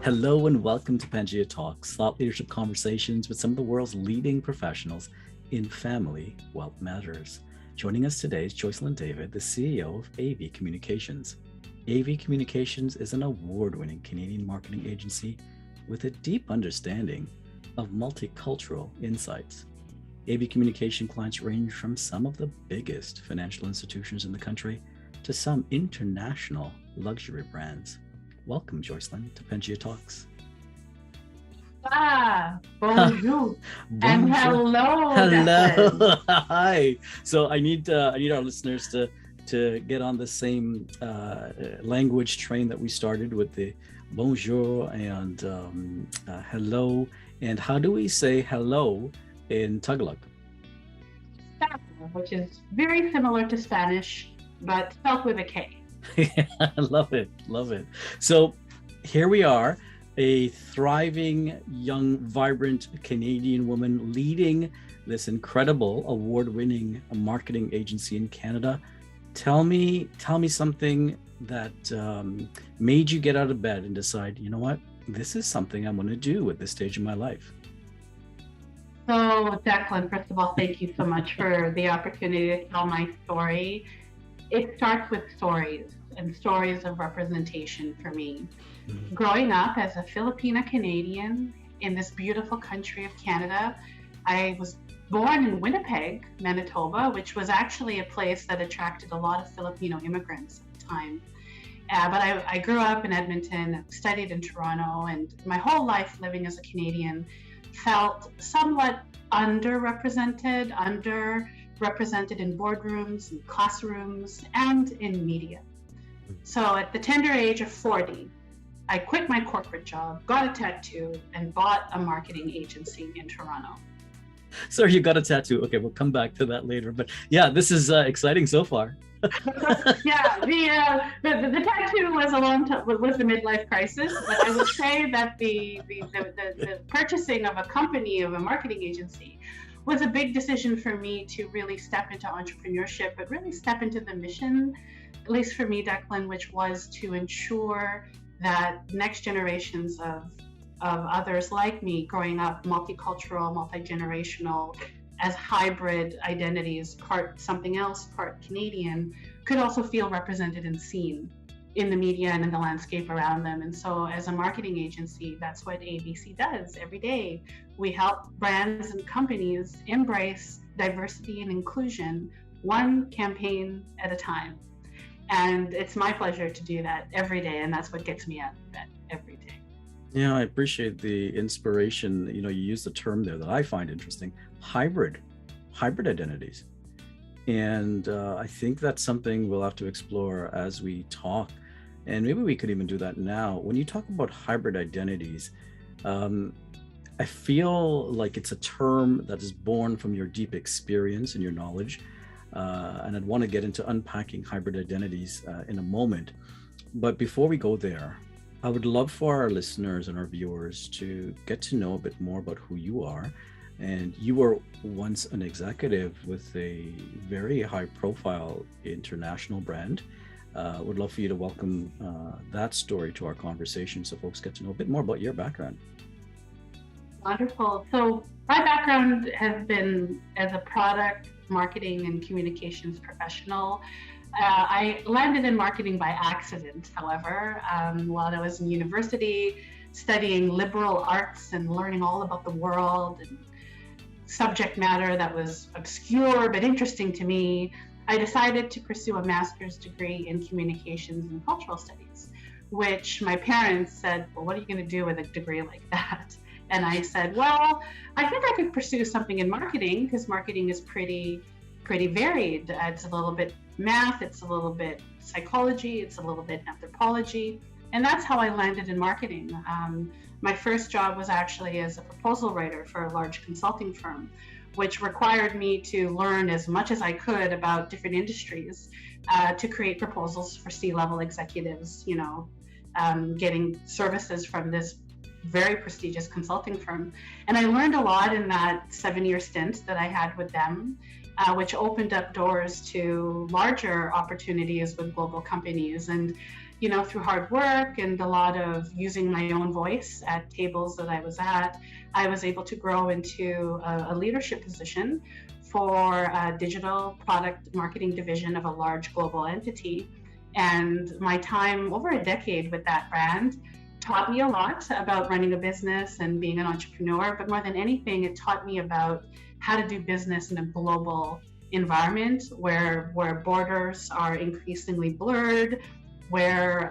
Hello and welcome to Pangea Talks, thought leadership conversations with some of the world's leading professionals in family wealth matters. Joining us today is Joycelyn David, the CEO of AV Communications. AV Communications is an award-winning Canadian marketing agency with a deep understanding of multicultural insights. AV Communication clients range from some of the biggest financial institutions in the country to some international luxury brands. Welcome, Joycelyn, to Pangea Talks. Bonjour. And hello. Hello. Hi. So I need our listeners to get on the same language train that we started with the bonjour and hello. And how do we say hello in Tagalog? Which is very similar to Spanish, but spelled with a K. Love it. So here we are, a thriving, young, vibrant Canadian woman leading this incredible award-winning marketing agency in Canada. Tell me something that made you get out of bed and decide, you know what, this is something I'm going to do at this stage of my life. So, Declan, first of all, thank you so much for the opportunity to tell my story. It starts with stories and stories of representation for me. Mm-hmm. Growing up as a Filipina Canadian in this beautiful country of Canada, I was born in Winnipeg, Manitoba, which was actually a place that attracted a lot of Filipino immigrants at the time. But I grew up in Edmonton, studied in Toronto, and my whole life living as a Canadian felt somewhat underrepresented in boardrooms, in classrooms, and in media. So at the tender age of 40, I quit my corporate job, got a tattoo, and bought a marketing agency in Toronto. So you got a tattoo. Okay, we'll come back to that later. But yeah, this is exciting so far. Yeah, the tattoo was was the midlife crisis, but I would say that the purchasing of a marketing agency was a big decision for me to really step into entrepreneurship, but really step into the mission, at least for me, Declan, which was to ensure that next generations of others like me growing up multicultural, multi-generational, as hybrid identities, part something else, part Canadian, could also feel represented and seen in the media and in the landscape around them. And so as a marketing agency, that's what ABC does every day. We help brands and companies embrace diversity and inclusion, one campaign at a time. And it's my pleasure to do that every day. And that's what gets me out of bed every day. Yeah, I appreciate the inspiration. You use the term there that I find interesting, hybrid identities. And I think that's something we'll have to explore as we talk. And maybe we could even do that now. When you talk about hybrid identities, I feel like it's a term that is born from your deep experience and your knowledge. And I'd want to get into unpacking hybrid identities in a moment. But before we go there, I would love for our listeners and our viewers to get to know a bit more about who you are. And you were once an executive with a very high profile international brand. Would love for you to welcome that story to our conversation so folks get to know a bit more about your background. Wonderful. So my background has been as a product marketing and communications professional. I landed in marketing by accident, however, while I was in university studying liberal arts and learning all about the world and subject matter that was obscure but interesting to me. I decided to pursue a master's degree in communications and cultural studies, which my parents said, well, what are you going to do with a degree like that? And I said, well, I think I could pursue something in marketing because marketing is pretty varied. It's a little bit math, it's a little bit psychology, it's a little bit anthropology. And that's how I landed in marketing. My first job was actually as a proposal writer for a large consulting firm, which required me to learn as much as I could about different industries to create proposals for C-level executives, getting services from this very prestigious consulting firm. And I learned a lot in that 7-year stint that I had with them, which opened up doors to larger opportunities with global companies. And through hard work and a lot of using my own voice at tables that I was at, I was able to grow into a leadership position for a digital product marketing division of a large global entity. And my time over a decade with that brand taught me a lot about running a business and being an entrepreneur, but more than anything, it taught me about how to do business in a global environment where borders are increasingly blurred, where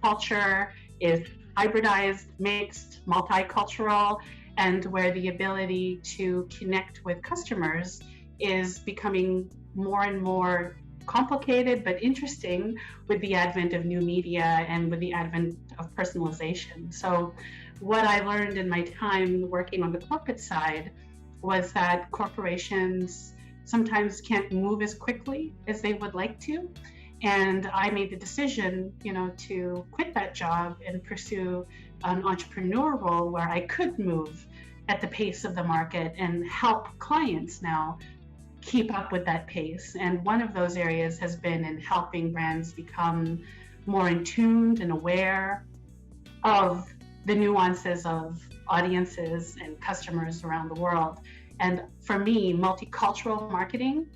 culture is hybridized, mixed, multicultural, and where the ability to connect with customers is becoming more and more complicated but interesting with the advent of new media and with the advent of personalization. So what I learned in my time working on the corporate side was that corporations sometimes can't move as quickly as they would like to. And I made the decision, to quit that job and pursue an entrepreneur role where I could move at the pace of the market and help clients now keep up with that pace. And one of those areas has been in helping brands become more in tuned and aware of the nuances of audiences and customers around the world. And for me, multicultural marketing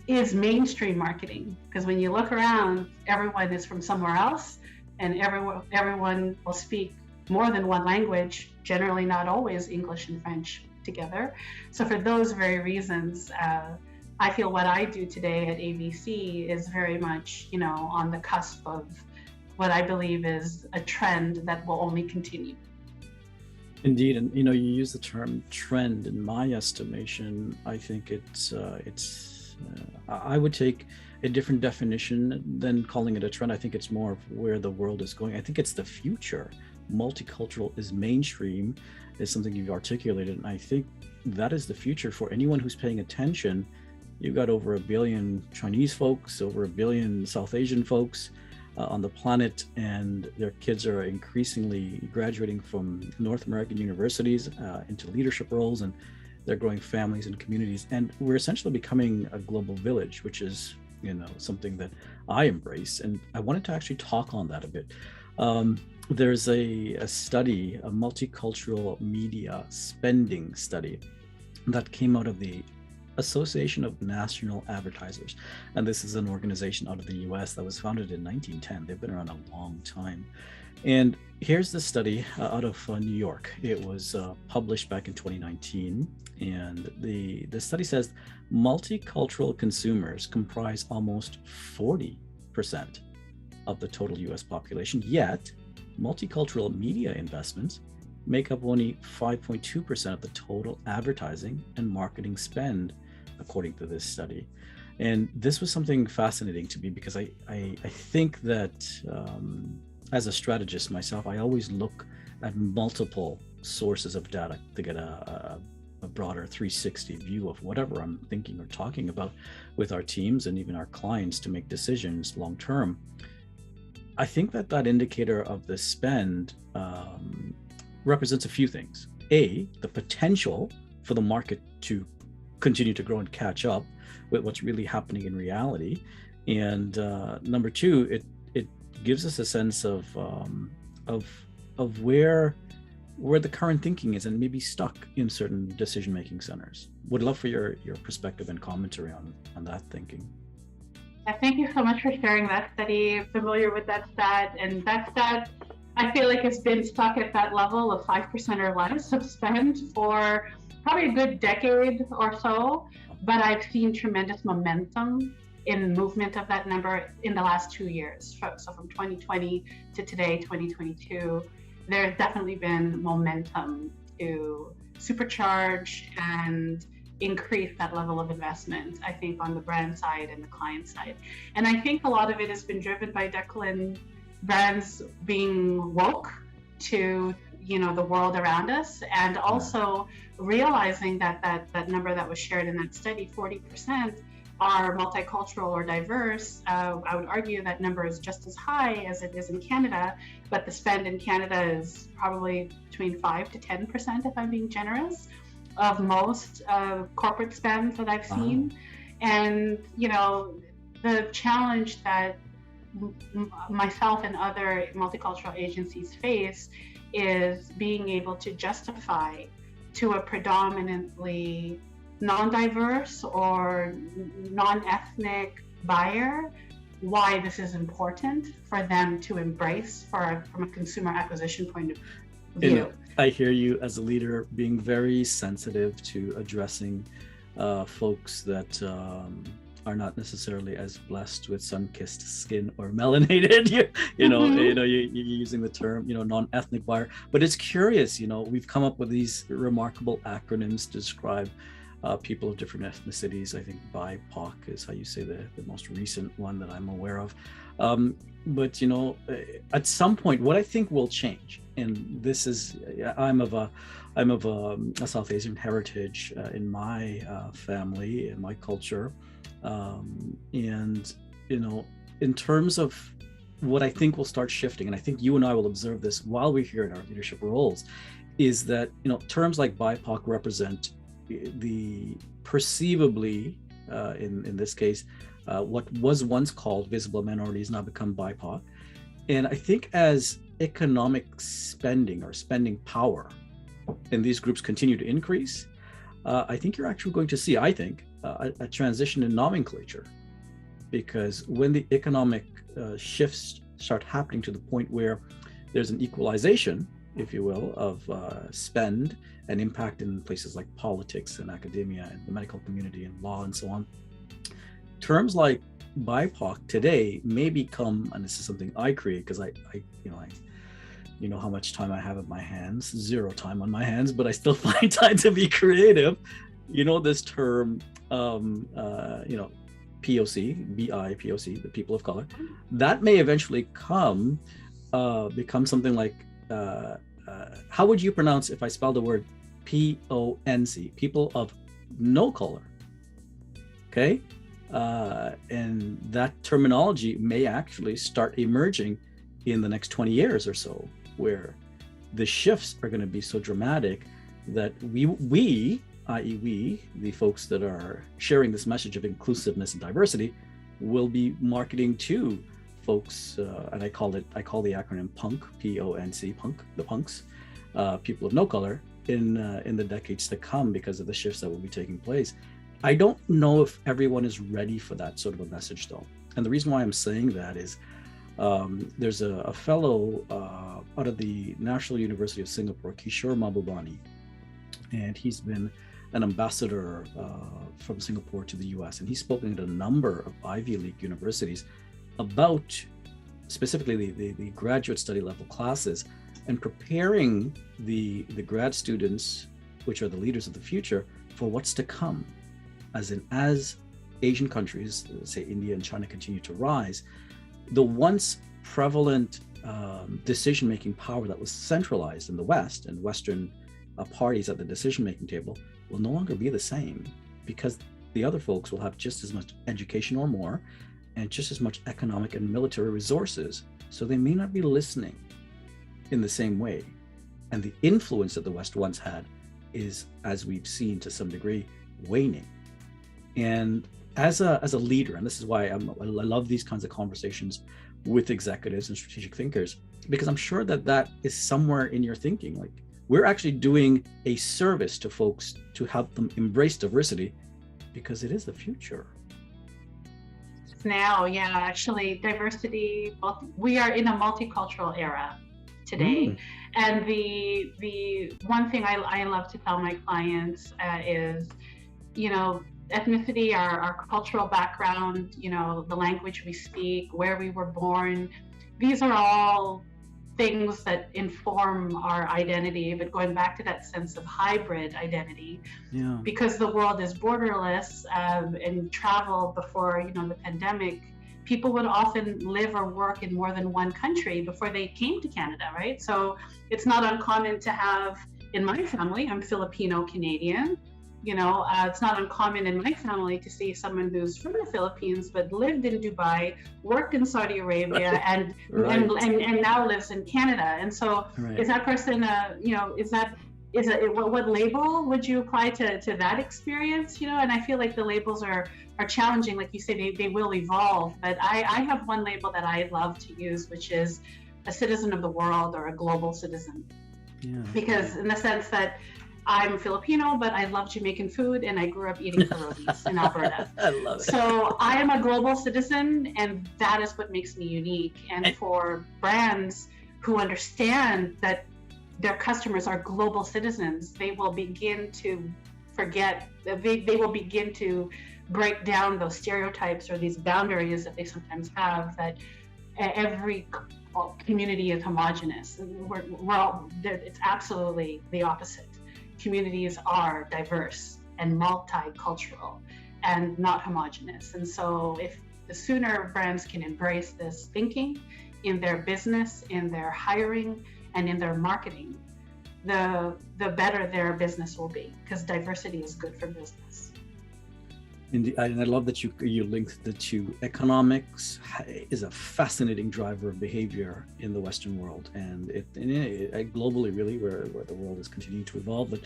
is mainstream marketing, because when you look around, everyone is from somewhere else, and everyone will speak more than one language, generally not always English and French together. So for those very reasons, I feel what I do today at ABC is very much, on the cusp of what I believe is a trend that will only continue. Indeed, and you use the term trend. In my estimation, I think it's I would take a different definition than calling it a trend. I think it's more of where the world is going. I think it's the future. Multicultural is mainstream, is something you've articulated, and I think that is the future for anyone who's paying attention. You've got over 1 billion Chinese folks, over 1 billion South Asian folks on the planet, and their kids are increasingly graduating from North American universities into leadership roles, and they're growing families and communities, and we're essentially becoming a global village, which is something that I embrace. And I wanted to actually talk on that a bit. There's a study, a multicultural media spending study that came out of the Association of National Advertisers. And this is an organization out of the US that was founded in 1910. They've been around a long time. And here's the study out of New York. It was published back in 2019. And the study says multicultural consumers comprise almost 40% of the total US population, yet multicultural media investments make up only 5.2% of the total advertising and marketing spend, according to this study. And this was something fascinating to me, because I think that as a strategist myself, I always look at multiple sources of data to get a broader 360 view of whatever I'm thinking or talking about with our teams and even our clients to make decisions long term. I think that indicator of the spend represents a few things. A, the potential for the market to continue to grow and catch up with what's really happening in reality. And number two, it gives us a sense of where the current thinking is and maybe stuck in certain decision-making centers. Would love for your perspective and commentary on that thinking. Thank you so much for sharing that study. Familiar with that stat, and that stat, I feel like it's been stuck at that level of 5% or less of spend for probably a good decade or so, but I've seen tremendous momentum in movement of that number in the last 2 years. So from 2020 to today, 2022, there's definitely been momentum to supercharge and increase that level of investment, I think, on the brand side and the client side. And I think a lot of it has been driven by Declan, brands being woke to the world around us, and also realizing that number that was shared in that study, 40% are multicultural or diverse. I would argue that number is just as high as it is in Canada, but the spend in Canada is probably between 5 to 10%, if I'm being generous, of most corporate spend that I've seen. And the challenge that myself and other multicultural agencies face is being able to justify to a predominantly non-diverse or non-ethnic buyer why this is important for them to embrace from a consumer acquisition point of view. I hear you as a leader being very sensitive to addressing folks that are not necessarily as blessed with sun-kissed skin or melanated. You're using the term, non-ethnic buyer. But it's curious, we've come up with these remarkable acronyms to describe people of different ethnicities. I think BIPOC is how you say the most recent one that I'm aware of. But at some point, what I think will change, and this is, I'm of a South Asian heritage in my family, in my culture, and in terms of what I think will start shifting, and I think you and I will observe this while we're here in our leadership roles, is that terms like BIPOC represent the perceivably, in this case, what was once called visible minorities now become BIPOC. And I think as economic spending or spending power in these groups continue to increase, I think you're actually going to see, a transition in nomenclature. Because when the economic shifts start happening to the point where there's an equalization, if you will, of spend and impact in places like politics and academia and the medical community and law and so on, terms like BIPOC today may become, and this is something I create because I how much time I have at my hands, zero time on my hands, but I still find time to be creative. This term, POC, BIPOC, the people of color, that may eventually become something like, how would you pronounce if I spell the word PONC, people of no color? Okay. And that terminology may actually start emerging in the next 20 years or so, where the shifts are going to be so dramatic that we, i.e. we, the folks that are sharing this message of inclusiveness and diversity, will be marketing to folks, and I call the acronym PUNK, P-O-N-C, PUNK, the punks, people of no color, in the decades to come because of the shifts that will be taking place. I don't know if everyone is ready for that sort of a message, though. And the reason why I'm saying that is there's a fellow out of the National University of Singapore, Kishore Mahbubani, and he's been an ambassador from Singapore to the US, and he's spoken at a number of Ivy League universities about specifically the graduate study level classes and preparing the grad students, which are the leaders of the future, for what's to come. As Asian countries, say India and China, continue to rise, the once prevalent decision-making power that was centralized in the West and Western parties at the decision-making table will no longer be the same, because the other folks will have just as much education or more and just as much economic and military resources. So they may not be listening in the same way. And the influence that the West once had is, as we've seen to some degree, waning. And as a leader, and this is why I love these kinds of conversations with executives and strategic thinkers, because I'm sure that is somewhere in your thinking. Like, we're actually doing a service to folks to help them embrace diversity, because it is the future. Now, yeah, actually, diversity, we are in a multicultural era today. And the one thing I love to tell my clients is, ethnicity, our cultural background, the language we speak, where we were born, these are all things that inform our identity. But going back to that sense of hybrid identity, because the world is borderless, and travel before, the pandemic, people would often live or work in more than one country before they came to Canada, right? So it's not uncommon to have, in my family, I'm Filipino Canadian, it's not uncommon in my family to see someone who's from the Philippines but lived in Dubai, worked in Saudi Arabia, and now lives in Canada. And so, is that person, is what label would you apply to that experience? And I feel like the labels are challenging. Like you say, they will evolve. But I have one label that I love to use, which is a citizen of the world or a global citizen. Yeah. Because in the sense that I'm Filipino, but I love Jamaican food and I grew up eating pierogies in Alberta. I love it. So I am a global citizen, and that is what makes me unique. And for brands who understand that their customers are global citizens, they will begin to forget, they will begin to break down those stereotypes or these boundaries that they sometimes have, that every community is homogenous. We're all, it's absolutely the opposite. Communities are diverse and multicultural and not homogenous. And so if the sooner brands can embrace this thinking in their business, in their hiring, and in their marketing, the better their business will be, because diversity is good for business. And I love that you linked the two. Economics is a fascinating driver of behavior in the Western world, and it globally, really, where the world is continuing to evolve. But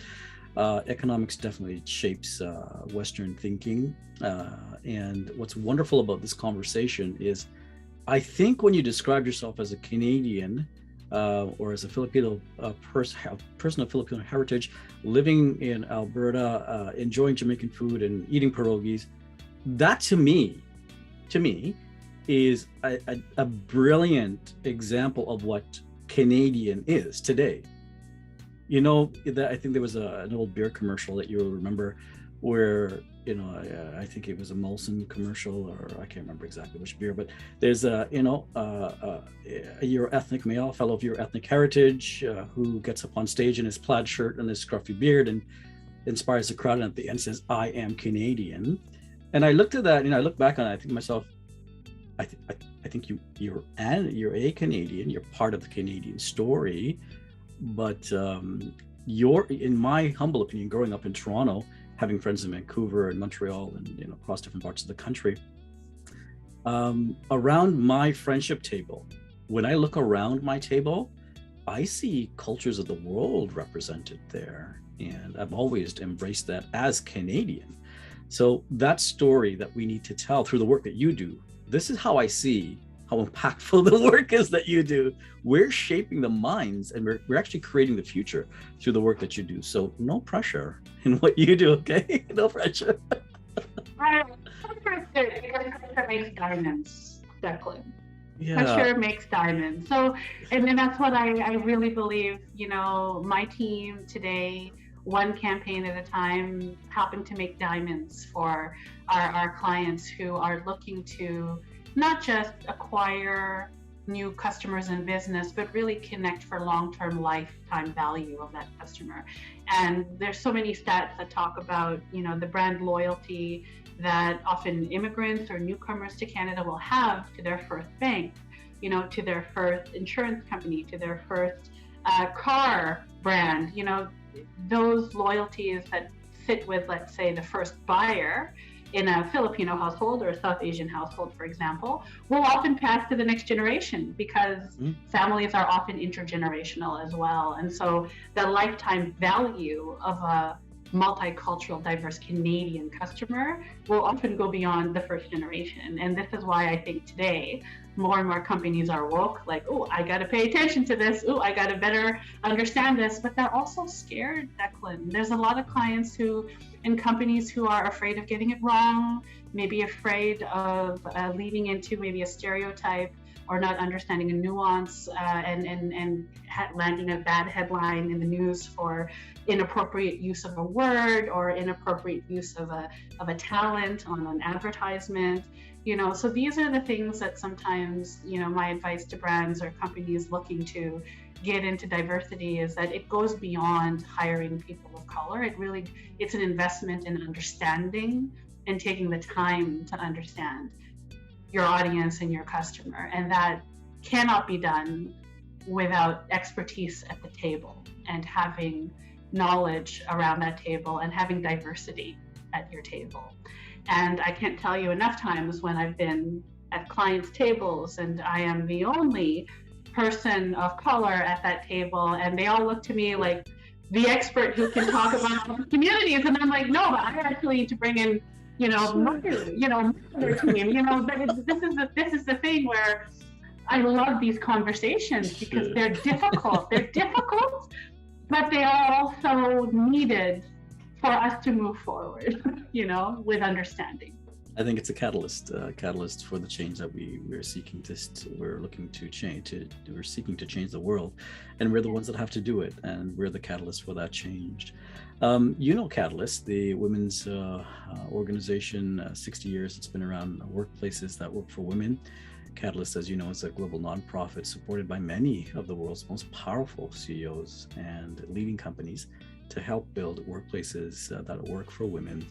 economics definitely shapes Western thinking. And what's wonderful about this conversation is, I think when you describe yourself as a Canadian or as a Filipino person of Filipino heritage, living in Alberta, enjoying Jamaican food and eating pierogies, that to me is a brilliant example of what Canadian is today. I think there was an old beer commercial that you'll remember where, I think it was a Molson commercial, or I can't remember exactly which beer, but there's your ethnic male, fellow of your ethnic heritage, who gets up on stage in his plaid shirt and his scruffy beard and inspires the crowd, and at the end says, "I am Canadian." And I looked at that, and I look back on it, I think to myself, I think you're a Canadian, you're part of the Canadian story, but you're, in my humble opinion, growing up in Toronto, having friends in Vancouver and Montreal and across different parts of the country, around my friendship table, when I look around my table, I see cultures of the world represented there, and I've always embraced that as Canadian. So that story that we need to tell through the work that you do, this is how I see how impactful the work is that you do. We're shaping the minds, and we're actually creating the future through the work that you do. So no pressure in what you do, okay? No pressure. Pressure makes diamonds, Declan. Yeah. Pressure makes diamonds. So, and then that's what I really believe, my team today, one campaign at a time, helping to make diamonds for our clients who are looking to not just acquire new customers and business, but really connect for long-term lifetime value of that customer. And there's so many stats that talk about, the brand loyalty that often immigrants or newcomers to Canada will have to their first bank, to their first insurance company, to their first car brand. Those loyalties that sit with, let's say, the first buyer in a Filipino household or a South Asian household, for example, will often pass to the next generation, because families are often intergenerational as well. And so the lifetime value of a multicultural, diverse Canadian customer will often go beyond the first generation. And this is why I think today more and more companies are woke, like, oh, I got to pay attention to this. Oh, I got to better understand this. But they're also scared, Declan. There's a lot of clients and companies who are afraid of getting it wrong, maybe afraid of leading into maybe a stereotype or not understanding a nuance and landing a bad headline in the news for inappropriate use of a word or inappropriate use of a talent on an advertisement. So these are the things that sometimes, my advice to brands or companies looking to get into diversity is that it goes beyond hiring people of color. It's an investment in understanding and taking the time to understand your audience and your customer. And that cannot be done without expertise at the table and having knowledge around that table and having diversity at your table. And I can't tell you enough times when I've been at clients' tables and I am the only person of color at that table, and they all look to me like the expert who can talk about communities. And I'm like, no, but I actually need to bring in, my team, but this is the thing where I love these conversations because they're difficult. They're difficult, but they are also needed for us to move forward, with understanding. I think it's a catalyst for the change that we're seeking to change the world, and we're the ones that have to do it, and we're the catalyst for that change. Catalyst, the women's organization, 60 years it's been around, workplaces that work for women. Catalyst, as you know, is a global nonprofit supported by many of the world's most powerful CEOs and leading companies to help build workplaces that work for women.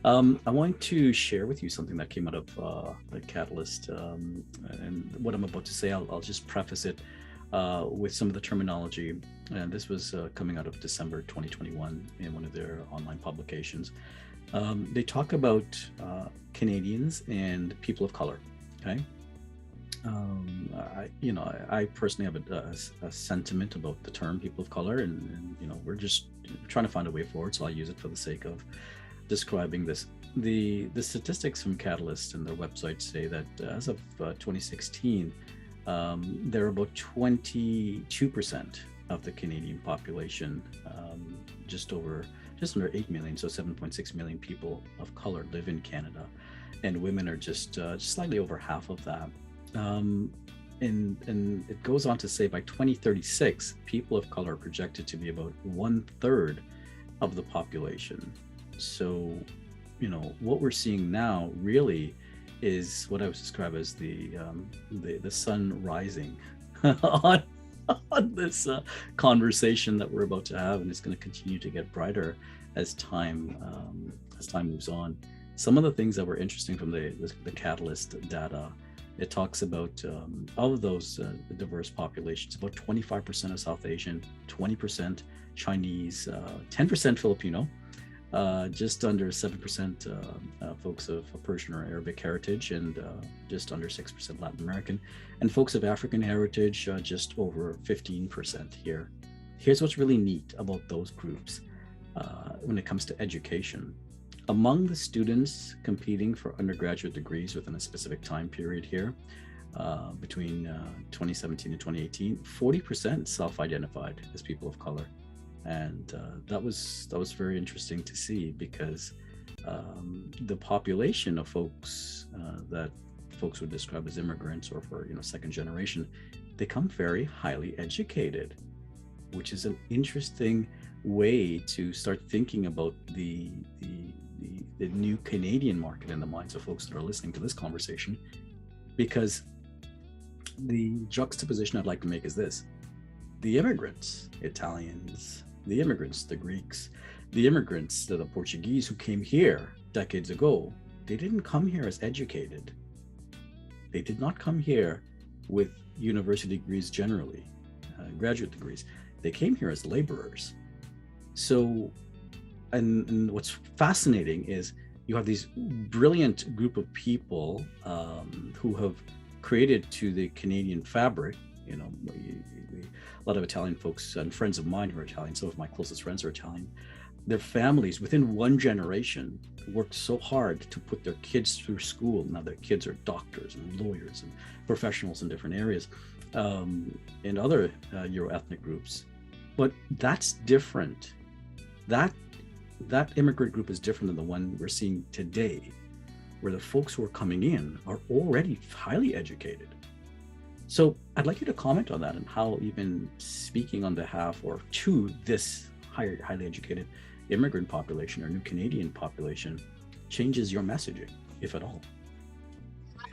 I want to share with you something that came out of the Catalyst, and what I'm about to say, I'll just preface it with some of the terminology. And this was coming out of December 2021 in one of their online publications. They talk about Canadians and people of color. Okay. I personally have a sentiment about the term people of color, and we're just trying to find a way forward, so I'll use it for the sake of describing this. The statistics from Catalyst and their website say that as of 2016, there are about 22% of the Canadian population, just under 8 million, so 7.6 million people of color live in Canada, and women are just slightly over half of that. And it goes on to say by 2036, people of color are projected to be about 1/3 of the population. So, what we're seeing now really is what I would describe as the sun rising on this conversation that we're about to have, and it's going to continue to get brighter as time moves on. Some of the things that were interesting from the Catalyst data, it talks about of those diverse populations, about 25% of South Asian, 20% Chinese, 10% Filipino, just under 7% folks of Persian or Arabic heritage, and just under 6% Latin American, and folks of African heritage, just over 15% here. Here's what's really neat about those groups when it comes to education. Among the students competing for undergraduate degrees within a specific time period here, between 2017 and 2018, 40% self-identified as people of color. And that was very interesting to see, because the population of folks that folks would describe as immigrants, or for second generation, they come very highly educated, which is an interesting way to start thinking about the new Canadian market in the minds of folks that are listening to this conversation. Because the juxtaposition I'd like to make is this: the immigrants, Italians, the immigrants, the Greeks, the immigrants, the Portuguese who came here decades ago, they didn't come here as educated. They did not come here with university degrees generally, graduate degrees. They came here as laborers. So, and what's fascinating is you have these brilliant group of people who have created to the Canadian fabric. A lot of Italian folks and friends of mine who are Italian, some of my closest friends are Italian. Their families within one generation worked so hard to put their kids through school. Now their kids are doctors and lawyers and professionals in different areas, in other Euro-ethnic groups. But that's different. That immigrant group is different than the one we're seeing today, where the folks who are coming in are already highly educated. So I'd like you to comment on that, and how even speaking on behalf or to this highly educated immigrant population or new Canadian population changes your messaging, if at all.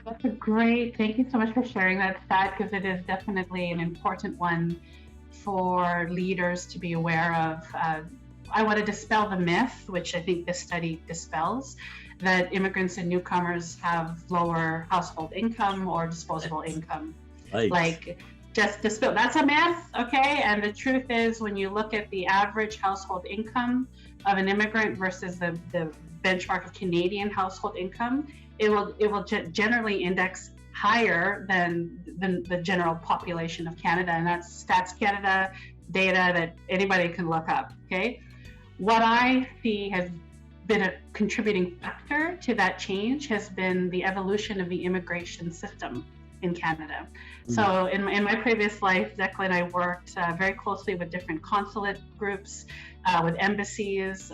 That's a great, thank you so much for sharing that stat, because it is definitely an important one for leaders to be aware of. I want to dispel the myth, which I think this study dispels, that immigrants and newcomers have lower household income or disposable income. Right. Like, just dispel, that's a myth, okay? And the truth is, when you look at the average household income of an immigrant versus the benchmark of Canadian household income, it will generally index higher than the general population of Canada, and that's Stats Canada data that anybody can look up, okay? What I see has been a contributing factor to that change has been the evolution of the immigration system in Canada. So in my previous life, Declan, I worked very closely with different consulate groups, with embassies,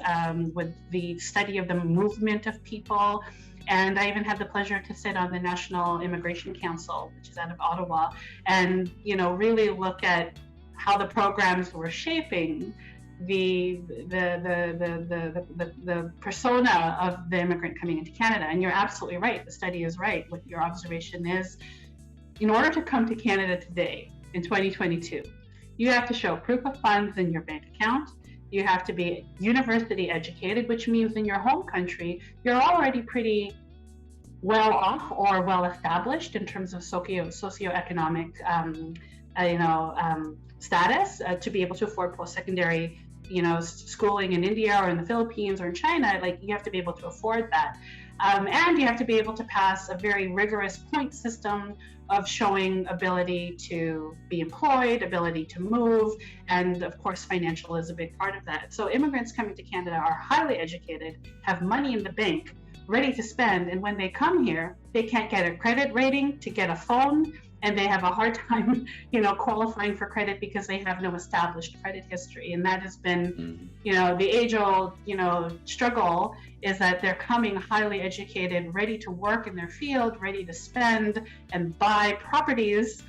with the study of the movement of people. And I even had the pleasure to sit on the National Immigration Council, which is out of Ottawa, and really look at how the programs were shaping the persona of the immigrant coming into Canada. And you're absolutely right. The study is right. What your observation is, in order to come to Canada today in 2022, you have to show proof of funds in your bank account. You have to be university educated, which means in your home country, you're already pretty well off or well established in terms of socioeconomic status to be able to afford post-secondary schooling in India or in the Philippines or in China. Like, you have to be able to afford that. And you have to be able to pass a very rigorous point system of showing ability to be employed, ability to move, and of course, financial is a big part of that. So immigrants coming to Canada are highly educated, have money in the bank, ready to spend, and when they come here, they can't get a credit rating to get a phone, and they have a hard time, qualifying for credit because they have no established credit history. And that has been, the age-old, struggle is that they're coming highly educated, ready to work in their field, ready to spend and buy properties,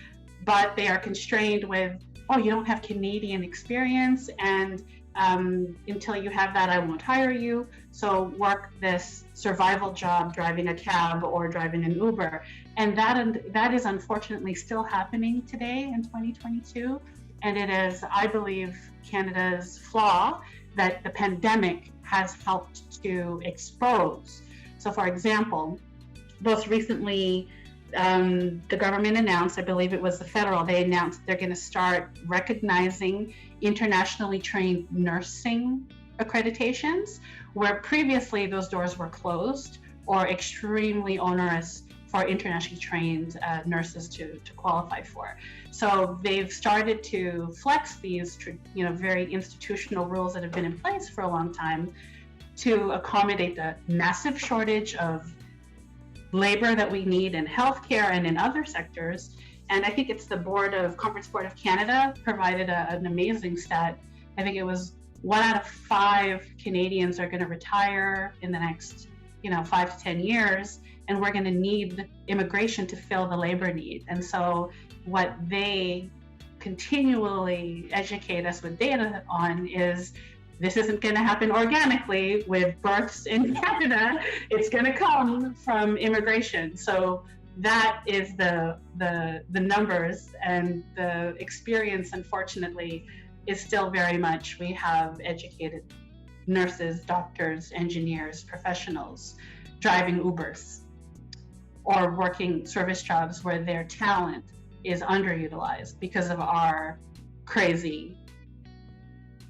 but they are constrained with, oh, you don't have Canadian experience, and until you have that, I won't hire you. So work this survival job driving a cab or driving an Uber. And that is unfortunately still happening today in 2022. And it is, I believe, Canada's flaw that the pandemic has helped to expose. So for example, most recently, the government announced, I believe it was the federal, they announced they're going to start recognizing internationally trained nursing accreditations, where previously those doors were closed or extremely onerous for internationally trained nurses to qualify for. So they've started to flex these, very institutional rules that have been in place for a long time to accommodate the massive shortage of labor that we need in healthcare and in other sectors. And I think it's the Conference Board of Canada provided an amazing stat. I think it was 1 out of 5 Canadians are going to retire in the next, 5 to 10 years, and we're going to need immigration to fill the labor need. And so what they continually educate us with data on is this isn't going to happen organically with births in Canada. It's going to come from immigration. So that is the numbers, and the experience, unfortunately, is still very much, we have educated nurses, doctors, engineers, professionals driving Ubers or working service jobs where their talent is underutilized because of our crazy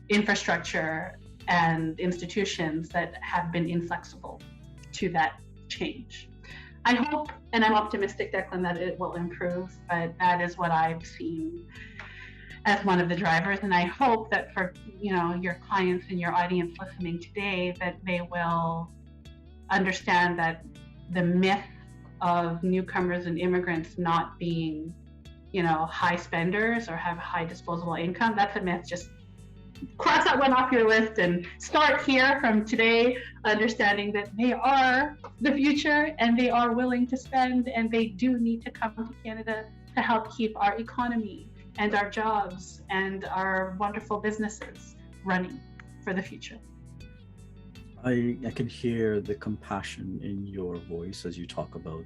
infrastructure and institutions that have been inflexible to that change. I hope, and I'm optimistic, Declan, that it will improve, but that is what I've seen as one of the drivers. And I hope that for your clients and your audience listening today, that they will understand that the myth of newcomers and immigrants not being, high spenders or have high disposable income, that's a myth. Just cross that one off your list and start here from today, understanding that they are the future and they are willing to spend, and they do need to come to Canada to help keep our economy and our jobs and our wonderful businesses running for the future. I can hear the compassion in your voice as you talk about,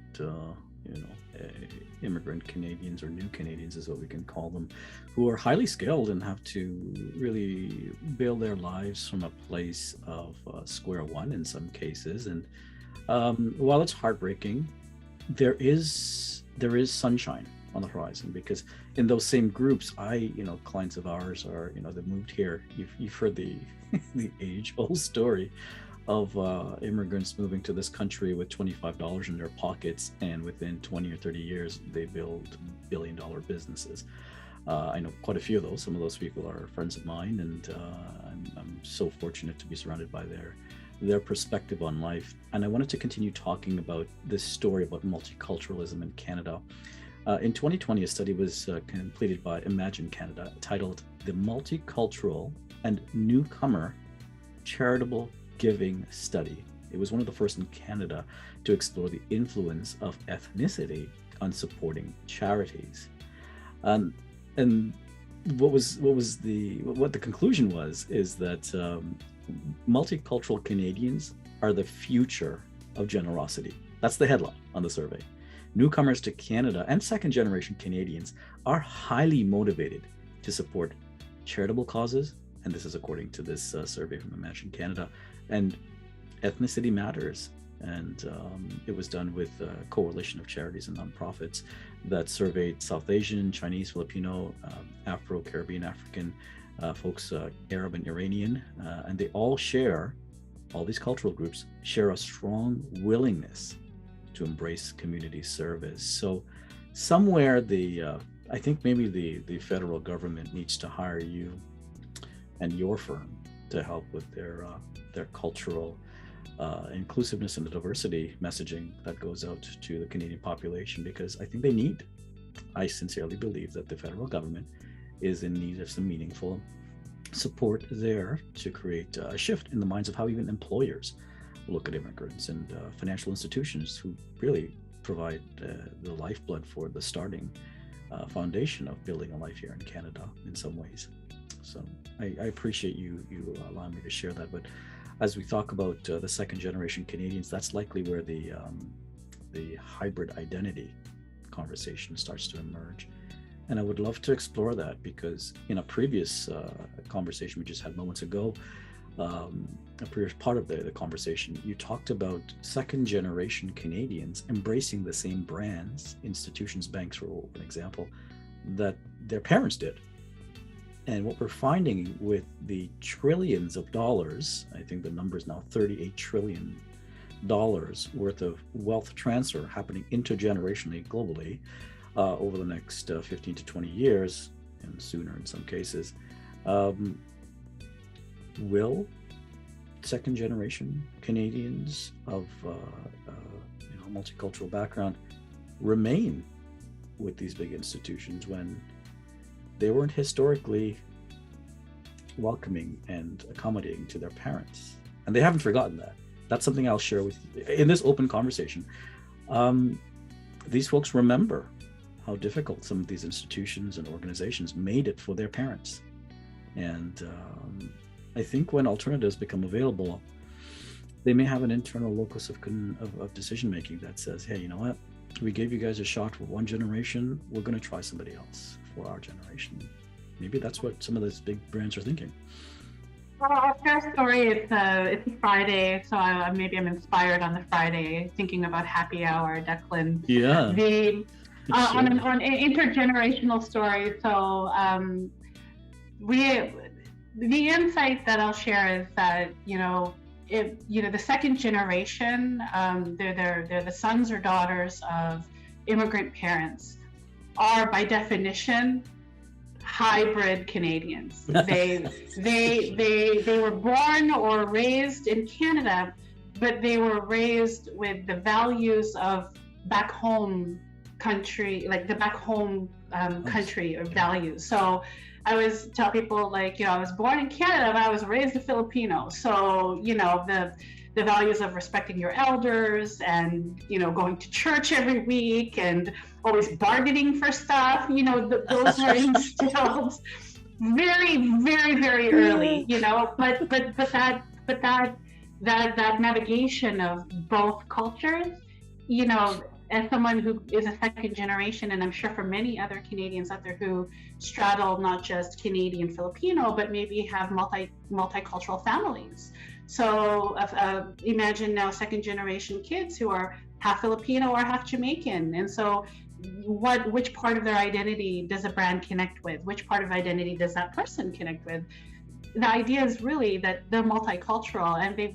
immigrant Canadians, or new Canadians is what we can call them, who are highly skilled and have to really build their lives from a place of square one in some cases. And while it's heartbreaking, there is sunshine on the horizon, because in those same groups, clients of ours are, that moved here. You've heard the the age-old story of immigrants moving to this country with $25 in their pockets, and within 20 or 30 years, they build billion-dollar businesses. I know quite a few of those. Some of those people are friends of mine, and I'm so fortunate to be surrounded by their perspective on life. And I wanted to continue talking about this story about multiculturalism in Canada. In 2020, a study was completed by Imagine Canada titled The Multicultural and Newcomer Charitable Giving Study. It was one of the first in Canada to explore the influence of ethnicity on supporting charities. And what the conclusion was is that multicultural Canadians are the future of generosity. That's the headline on the survey. Newcomers to Canada and second-generation Canadians are highly motivated to support charitable causes, and this is according to this survey from Imagine Canada, and ethnicity matters. And it was done with a coalition of charities and nonprofits that surveyed South Asian, Chinese, Filipino, Afro-Caribbean, African folks, Arab and Iranian, and they all these cultural groups share a strong willingness to embrace community service. So somewhere I think maybe the federal government needs to hire you and your firm to help with their cultural inclusiveness and the diversity messaging that goes out to the Canadian population, because I sincerely believe that the federal government is in need of some meaningful support there to create a shift in the minds of how even employers look at immigrants, and financial institutions who really provide the lifeblood for the starting foundation of building a life here in Canada in some ways. So I appreciate you allowing me to share that. But as we talk about the second generation Canadians, that's likely where the hybrid identity conversation starts to emerge. And I would love to explore that, because in a previous conversation we just had moments ago, a previous part of the conversation, you talked about second generation Canadians embracing the same brands, institutions, banks, for an example, that their parents did. And what we're finding with the trillions of dollars, I think the number is now $38 trillion worth of wealth transfer happening intergenerationally globally over the next 15 to 20 years, and sooner in some cases, will second generation Canadians of multicultural background remain with these big institutions when they weren't historically welcoming and accommodating to their parents? And they haven't forgotten that. That's something I'll share with you in this open conversation. These folks remember how difficult some of these institutions and organizations made it for their parents. And I think when alternatives become available, they may have an internal locus of decision making that says, hey, you know what? We gave you guys a shot for one generation. We're going to try somebody else for our generation. Maybe that's what some of those big brands are thinking. Well, I'll share a story. It's a Friday, so maybe I'm inspired on the Friday, thinking about happy hour, Declan. Yeah. On an intergenerational story. So the insight that I'll share is that the second generation, they're the sons or daughters of immigrant parents, are by definition hybrid Canadians. They were born or raised in Canada, but they were raised with the values of back home country, like the back home country or values. So I always tell people, I was born in Canada, but I was raised a Filipino. So, the values of respecting your elders and, going to church every week and always bargaining for stuff, those were instilled very, very, very early, but that navigation of both cultures, as someone who is a second generation, and I'm sure for many other Canadians out there who straddle not just Canadian Filipino, but maybe have multicultural families. So imagine now second generation kids who are half Filipino or half Jamaican. And so which part of their identity does a brand connect with? Which part of identity does that person connect with? The idea is really that they're multicultural, and they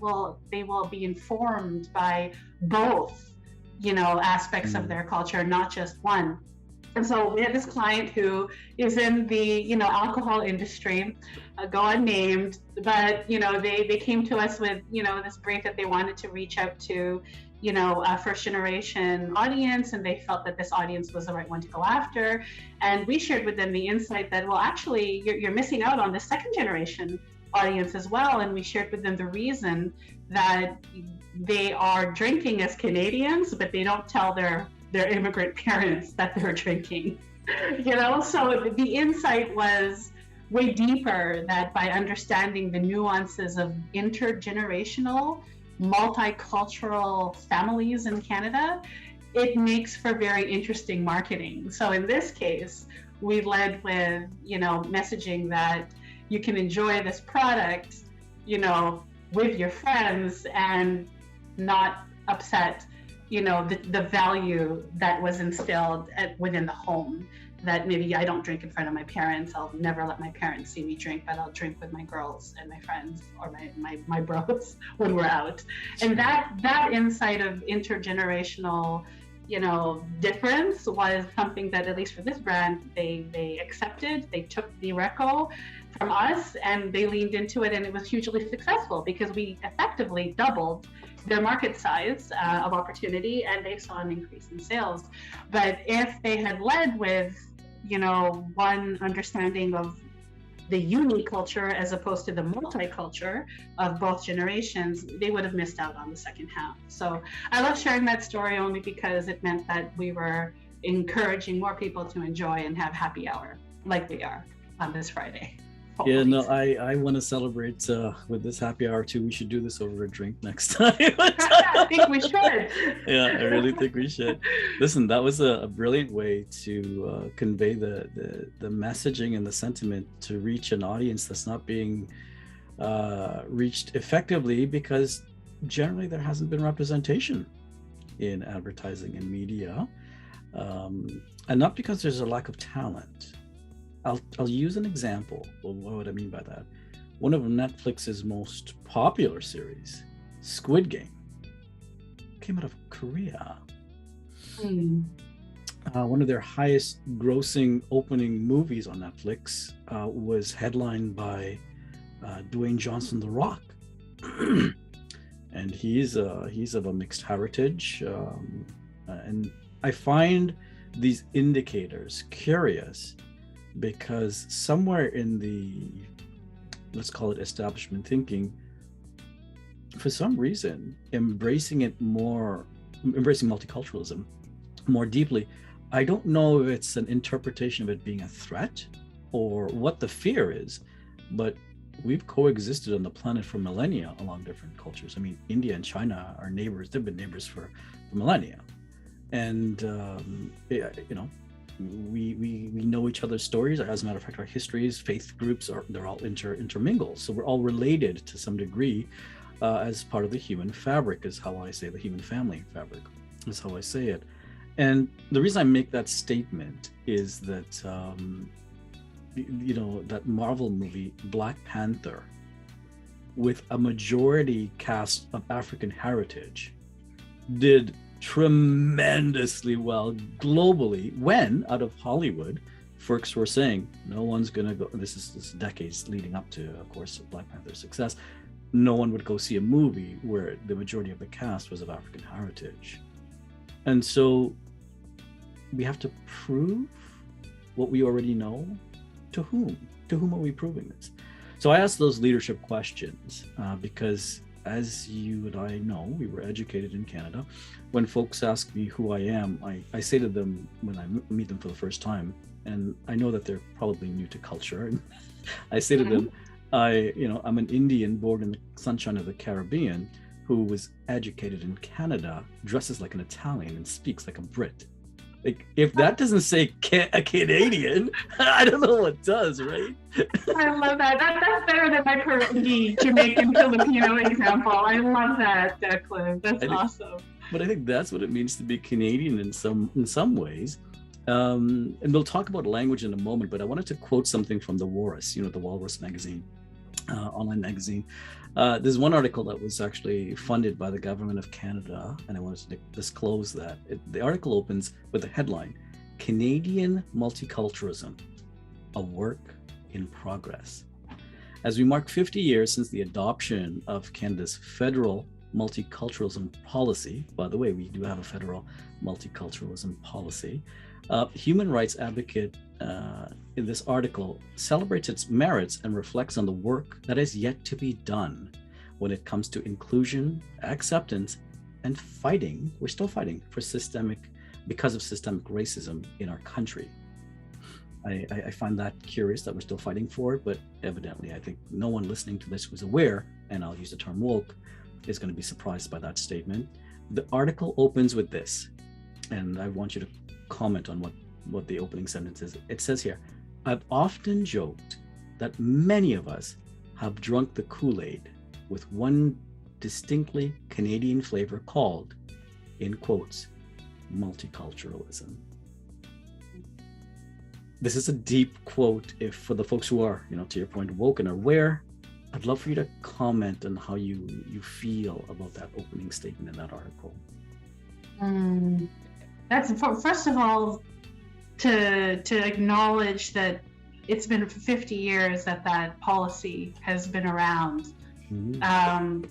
will be informed by both aspects of their culture, not just one. And so we had this client who is in the, alcohol industry, go unnamed, but, they came to us with, this brief that they wanted to reach out to, a first generation audience, and they felt that this audience was the right one to go after. And we shared with them the insight that, well, actually, you're missing out on the second generation audience as well. And we shared with them the reason that they are drinking as Canadians, but they don't tell their immigrant parents that they're drinking, So the insight was way deeper, that by understanding the nuances of intergenerational, multicultural families in Canada, it makes for very interesting marketing. So in this case, we led with, messaging that you can enjoy this product, with your friends and not upset the value that was instilled within the home, that maybe I don't drink in front of my parents. I'll never let my parents see me drink, but I'll drink with my girls and my friends or my bros when we're out. And that insight of intergenerational, difference was something that, at least for this brand, they accepted. They took the reco from us and they leaned into it, and it was hugely successful because we effectively doubled their market size of opportunity, and they saw an increase in sales. But if they had led with, one understanding of the unique culture as opposed to the multicultural of both generations, they would have missed out on the second half. So I love sharing that story only because it meant that we were encouraging more people to enjoy and have happy hour like we are on this Friday. Yeah, no, I want to celebrate with this happy hour too. We should do this over a drink next time. I think we should. Yeah, I really think we should. Listen, that was a brilliant way to convey the messaging and the sentiment to reach an audience that's not being reached effectively, because generally there hasn't been representation in advertising and media, and not because there's a lack of talent. I'll use an example of what I mean by that. One of Netflix's most popular series, Squid Game, came out of Korea. One of their highest grossing opening movies on Netflix was headlined by Dwayne Johnson, The Rock. And he's of a mixed heritage. And I find these indicators curious, because somewhere in the, let's call it establishment thinking, for some reason, embracing multiculturalism more deeply, I don't know if it's an interpretation of it being a threat or what the fear is, but we've coexisted on the planet for millennia along different cultures. I mean, India and China are neighbors. They've been neighbors for millennia. And, we know each other's stories. As a matter of fact, our histories, faith groups, they're all intermingled. So we're all related to some degree as part of the human fabric, is how I say, the human family fabric is how I say it. And the reason I make that statement is that, that Marvel movie, Black Panther, with a majority cast of African heritage, did tremendously well globally, when out of Hollywood, folks were saying no one's gonna go, this is decades leading up to, of course, Black Panther's success, no one would go see a movie where the majority of the cast was of African heritage. And so we have to prove what we already know. To whom are we proving this? So I asked those leadership questions because, as you and I know, we were educated in Canada. When folks ask me who I am, I say to them when I meet them for the first time, and I know that they're probably new to culture, and I say to them, I'm an Indian born in the sunshine of the Caribbean who was educated in Canada, dresses like an Italian, and speaks like a Brit. Like, if that doesn't say a Canadian, I don't know what does, right? I love that. That's better than my Peruvian, Jamaican, Filipino example. I love that, Declan. That's awesome. But I think that's what it means to be Canadian in some ways. And we'll talk about language in a moment, but I wanted to quote something from The Walrus, the Walrus magazine, online magazine. There's one article that was actually funded by the government of Canada, and I wanted to disclose that. The article opens with a headline: Canadian Multiculturalism, a work in progress. As we mark 50 years since the adoption of Canada's federal multiculturalism policy, by the way, we do have a federal multiculturalism policy, human rights advocate in this article celebrates its merits and reflects on the work that is yet to be done when it comes to inclusion, acceptance, and fighting. We're still fighting for because of systemic racism in our country. I find that curious that we're still fighting for it, but evidently I think no one listening to this who's aware, and I'll use the term woke, is going to be surprised by that statement. The article opens with this, and I want you to comment on what the opening sentence is. It says here, I've often joked that many of us have drunk the Kool-Aid with one distinctly Canadian flavor called, in quotes, multiculturalism. This is a deep quote. If for the folks who are, to your point, woke and aware, I'd love for you to comment on how you feel about that opening statement in that article. That's first of all to acknowledge that it's been 50 years that policy has been around. Mm-hmm.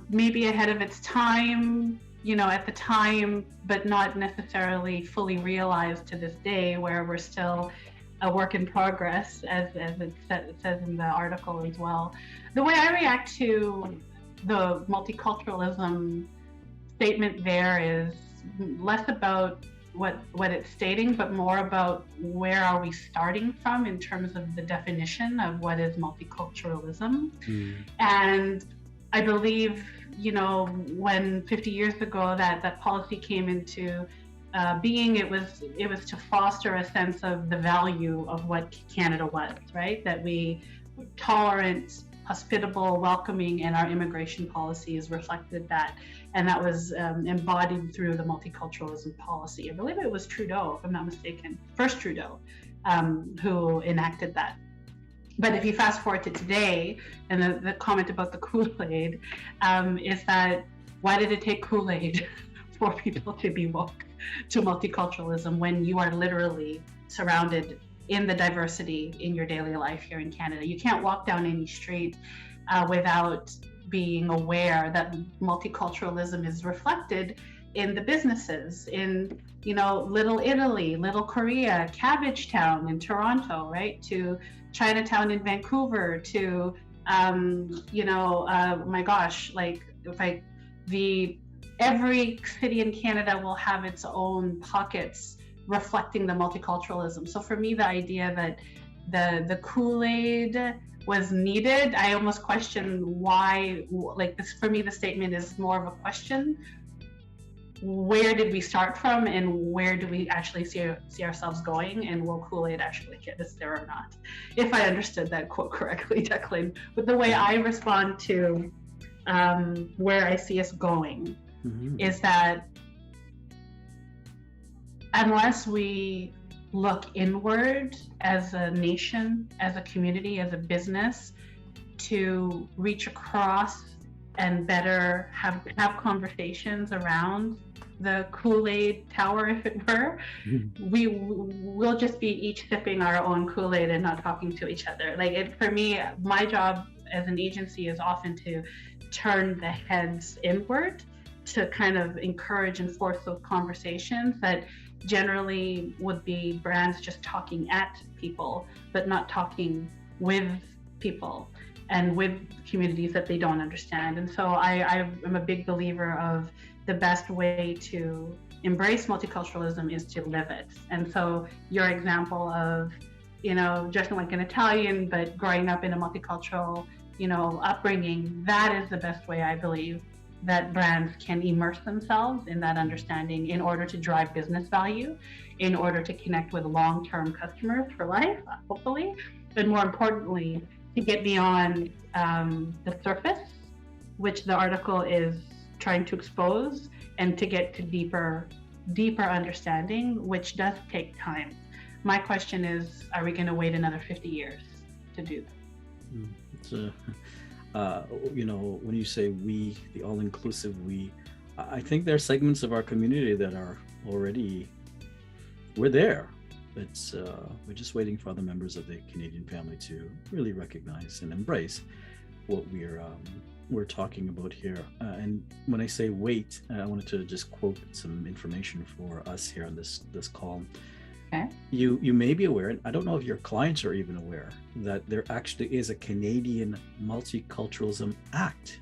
Maybe ahead of its time, at the time, but not necessarily fully realized to this day, where we're still a work in progress, as it says in the article as well. The way I react to the multiculturalism statement there is less about what it's stating, but more about where are we starting from in terms of the definition of what is multiculturalism. And I believe, when 50 years ago that policy came into being, it was to foster a sense of the value of what Canada was, right? That we were tolerant, hospitable, welcoming, and our immigration policies reflected that. And that was embodied through the multiculturalism policy. I believe it was Trudeau, if I'm not mistaken, first Trudeau, who enacted that. But if you fast forward to today, and the comment about the Kool-Aid is that, why did it take Kool-Aid for people to be woke to multiculturalism when you are literally surrounded in the diversity in your daily life here in Canada? You can't walk down any street without being aware that multiculturalism is reflected in the businesses, in Little Italy, Little Korea, Cabbage Town in Toronto, right, to Chinatown in Vancouver, to my gosh, every city in Canada will have its own pockets reflecting the multiculturalism. So for me, the idea that the Kool-Aid was needed, I almost question why. For me, the statement is more of a question. Where did we start from, and where do we actually see ourselves going, and will Kool-Aid actually get us there or not? If I understood that quote correctly, Declan. But the way I respond to where I see us going is that unless we look inward as a nation, as a community, as a business, to reach across and better have conversations around the Kool-Aid tower, if it were, we will just be each sipping our own Kool-Aid and not talking to each other. For me, my job as an agency is often to turn the heads inward, to kind of encourage and force those conversations that generally would be brands just talking at people, but not talking with people and with communities that they don't understand. And so I am a big believer of the best way to embrace multiculturalism is to live it. And so your example of, dressing like an Italian, but growing up in a multicultural, upbringing, that is the best way, I believe, that brands can immerse themselves in that understanding in order to drive business value, in order to connect with long-term customers for life, hopefully, but more importantly, to get beyond the surface, which the article is trying to expose, and to get to deeper understanding, which does take time. My question is, are we going to wait another 50 years to do that? When you say we, the all-inclusive we, I think there are segments of our community that are already we're there. It's we're just waiting for other members of the Canadian family to really recognize and embrace what we're talking about here. And when I say wait, I wanted to just quote some information for us here on this call. Okay. You may be aware, and I don't know if your clients are even aware, that there actually is a Canadian Multiculturalism Act.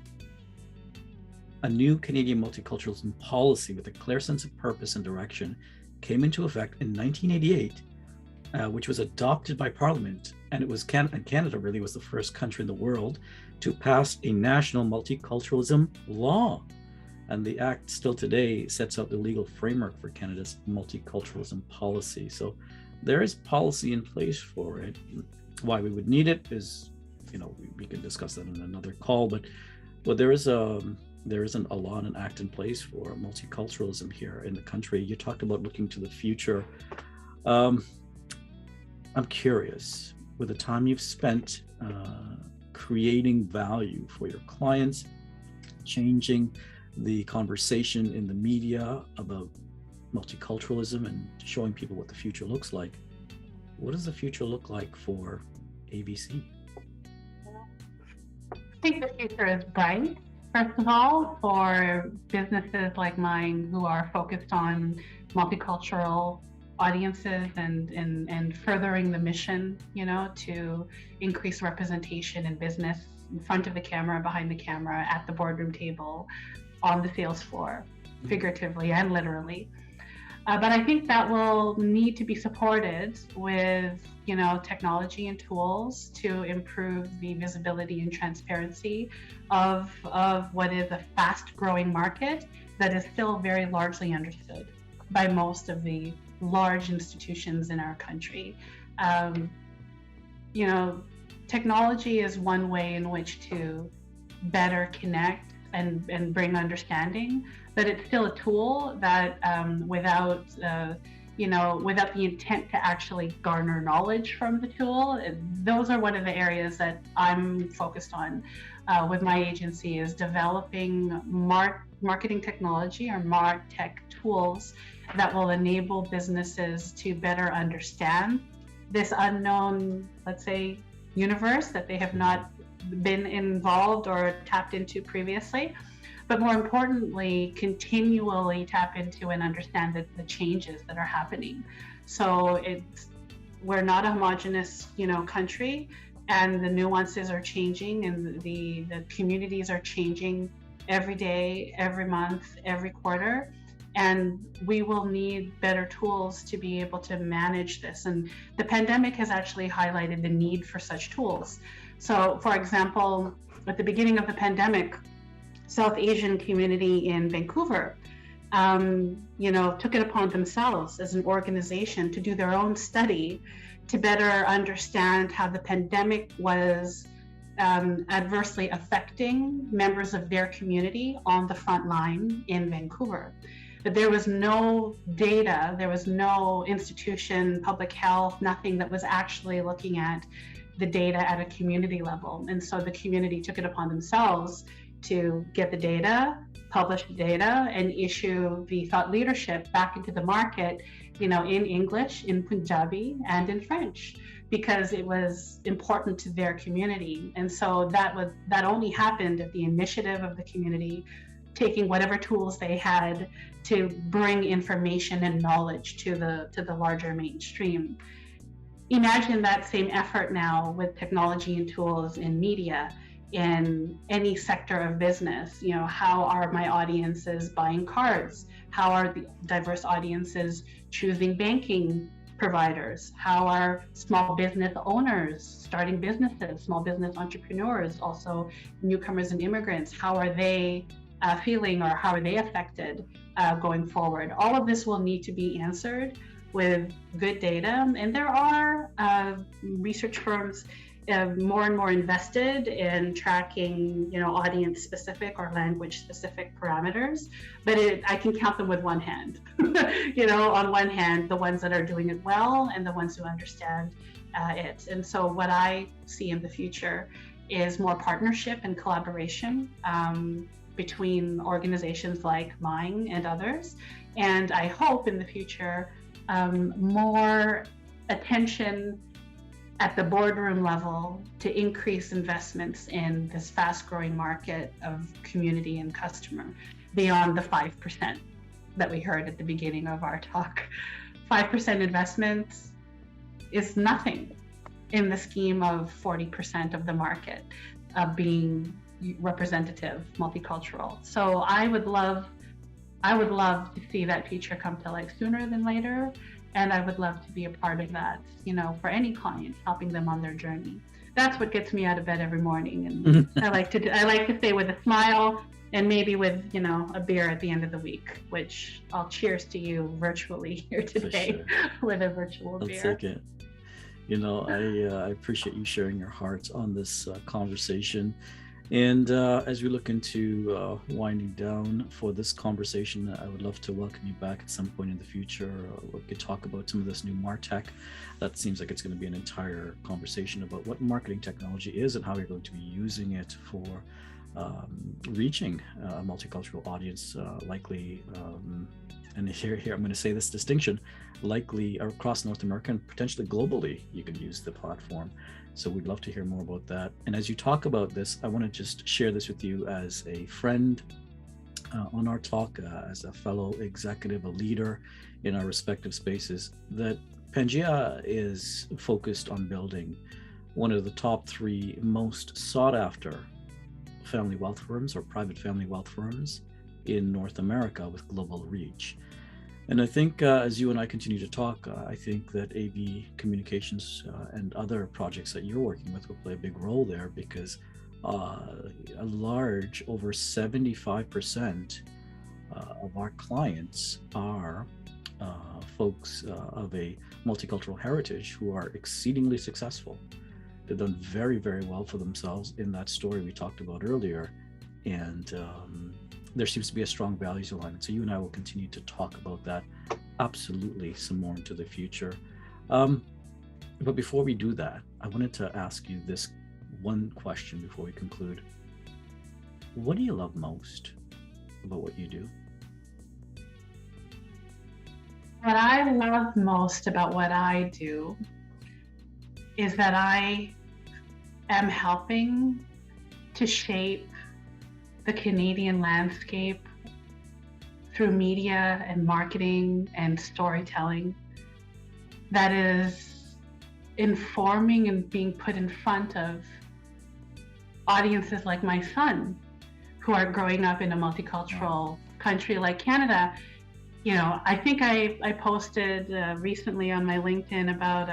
A new Canadian multiculturalism policy with a clear sense of purpose and direction came into effect in 1988, which was adopted by Parliament, and it was Canada really was the first country in the world to pass a national multiculturalism law. And the Act still today sets out the legal framework for Canada's multiculturalism policy. So there is policy in place for it. Why we would need it is, we can discuss that in another call, but there is a law and an act in place for multiculturalism here in the country. You talked about looking to the future. I'm curious, with the time you've spent creating value for your clients, changing the conversation in the media about multiculturalism and showing people what the future looks like, what does the future look like for ABC? I think the future is bright. First of all, for businesses like mine who are focused on multicultural audiences and furthering the mission, to increase representation in business in front of the camera, behind the camera, at the boardroom table, on the sales floor, figuratively and literally. But I think that will need to be supported with, technology and tools to improve the visibility and transparency of what is a fast-growing market that is still very largely understood by most of the large institutions in our country. Technology is one way in which to better connect and bring understanding, but it's still a tool that without the intent to actually garner knowledge from the tool, those are one of the areas that I'm focused on with my agency, is developing marketing technology or MarTech tools that will enable businesses to better understand this unknown, let's say, universe that they have not been involved or tapped into previously, but more importantly, continually tap into and understand the changes that are happening. So we're not a homogenous, country, and the nuances are changing, and the communities are changing every day, every month, every quarter. And we will need better tools to be able to manage this. And the pandemic has actually highlighted the need for such tools. So, for example, at the beginning of the pandemic, South Asian community in Vancouver, took it upon themselves as an organization to do their own study to better understand how the pandemic was adversely affecting members of their community on the front line in Vancouver. But there was no data, there was no institution, public health, nothing that was actually looking at the data at a community level. And so the community took it upon themselves to get the data, publish the data, and issue the thought leadership back into the market, in English, in Punjabi, and in French, because it was important to their community. And so that only happened at the initiative of the community, taking whatever tools they had to bring information and knowledge to the larger mainstream. Imagine that same effort now with technology and tools in media, in any sector of business. How are my audiences buying cards? How are the diverse audiences choosing banking providers? How are small business owners starting businesses, small business entrepreneurs, also newcomers and immigrants? How are they feeling, or how are they affected going forward? All of this will need to be answered with good data, and there are research firms more and more invested in tracking, audience-specific or language-specific parameters. But I can count them with one hand. On one hand, the ones that are doing it well and the ones who understand it. And so what I see in the future is more partnership and collaboration between organizations like mine and others. And I hope in the future more attention at the boardroom level to increase investments in this fast-growing market of community and customer beyond the 5% that we heard at the beginning of our talk. 5% investments is nothing in the scheme of 40% of the market of being representative, multicultural. So I would love to see that future come to life sooner than later. And I would love to be a part of that, for any client, helping them on their journey. That's what gets me out of bed every morning. And I like to stay with a smile and maybe with, a beer at the end of the week, which I'll cheers to you virtually here today with a virtual beer. I'll take it. I appreciate you sharing your heart on this conversation. And as we look into winding down for this conversation, I would love to welcome you back at some point in the future. We could talk about some of this new MarTech. That seems like it's going to be an entire conversation about what marketing technology is and how you're going to be using it for reaching a multicultural audience, likely, and here I'm going to say this distinction, likely across North America and potentially globally, you could use the platform. So we'd love to hear more about that. And as you talk about this, I want to just share this with you as a friend on our talk, as a fellow executive, a leader in our respective spaces, that Pangea is focused on building one of the top 3 most sought after family wealth firms or private family wealth firms in North America with global reach. And I think as you and I continue to talk, I think that AV Communications and other projects that you're working with will play a big role there, because a large, over 75% of our clients are folks of a multicultural heritage who are exceedingly successful. They've done very, very well for themselves in that story we talked about earlier. And there seems to be a strong values alignment. So you and I will continue to talk about that absolutely some more into the future. But before we do that, I wanted to ask you this one question before we conclude. What do you love most about what you do? What I love most about what I do is that I am helping to shape the Canadian landscape through media and marketing and storytelling that is informing and being put in front of audiences like my son, who are growing up in a multicultural country like Canada. I think I posted recently on my LinkedIn about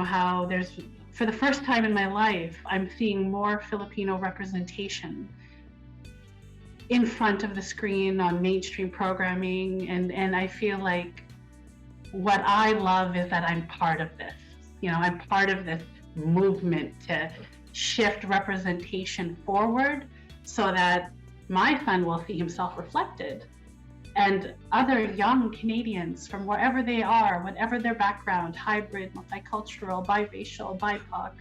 how there's, for the first time in my life, I'm seeing more Filipino representation in front of the screen on mainstream programming, and I feel like what I love is that I'm part of this. I'm part of this movement to shift representation forward so that my son will see himself reflected, and other young Canadians from wherever they are, whatever their background, hybrid, multicultural, biracial, BIPOC,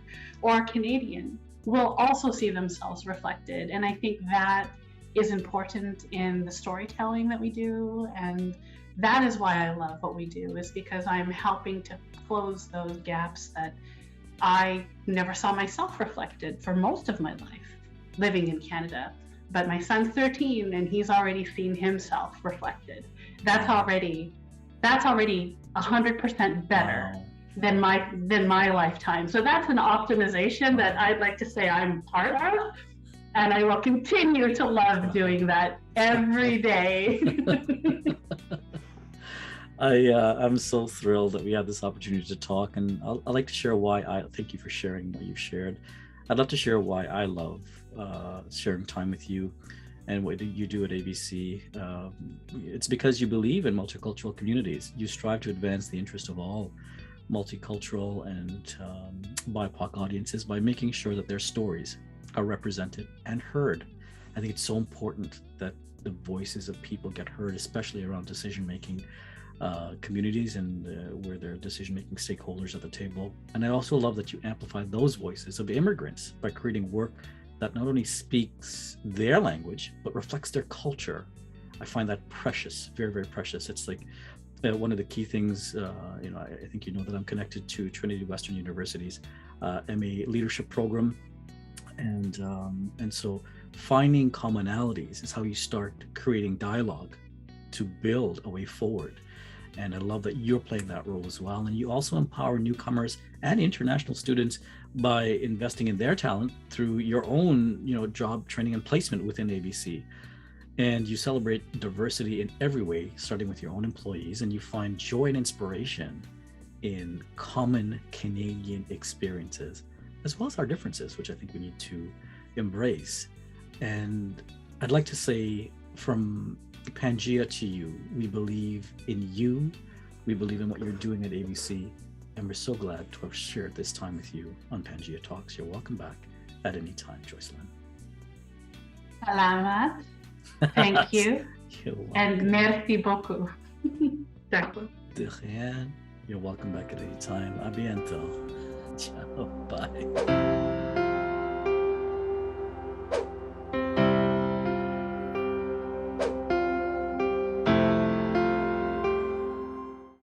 or Canadian, will also see themselves reflected. And I think that is important in the storytelling that we do, and that is why I love what we do, is because I'm helping to close those gaps that I never saw myself reflected for most of my life living in Canada. But my son's 13 and he's already seen himself reflected. That's already 100% better than my lifetime. So that's an optimization that I'd like to say I'm part of. And I will continue to love doing that every day. I'm so thrilled that we had this opportunity to talk, and I'd like to share why thank you for sharing what you've shared. I'd love to share why I love sharing time with you and what you do at ABC. It's because you believe in multicultural communities. You strive to advance the interest of all multicultural and BIPOC audiences by making sure that their stories are represented and heard. I think it's so important that the voices of people get heard, especially around decision-making communities and where there are decision-making stakeholders at the table. And I also love that you amplify those voices of immigrants by creating work that not only speaks their language, but reflects their culture. I find that precious, very, very precious. It's like one of the key things, I think you know that I'm connected to Trinity Western University's MA leadership program, and so finding commonalities is how you start creating dialogue to build a way forward. And I love that you're playing that role as well. And you also empower newcomers and international students by investing in their talent through your own, job training and placement within ABC. And you celebrate diversity in every way, starting with your own employees, and you find joy and inspiration in common Canadian experiences, as well as our differences, which I think we need to embrace. And I'd like to say, from Pangea to you, we believe in you, we believe in what you're doing at ABC, and we're so glad to have shared this time with you on Pangea Talks. You're welcome back at any time, Joycelyn. Salamat. Thank you. And merci beaucoup. D'accord. De rien. You're welcome back at any time. A bientôt. Ciao. Bye.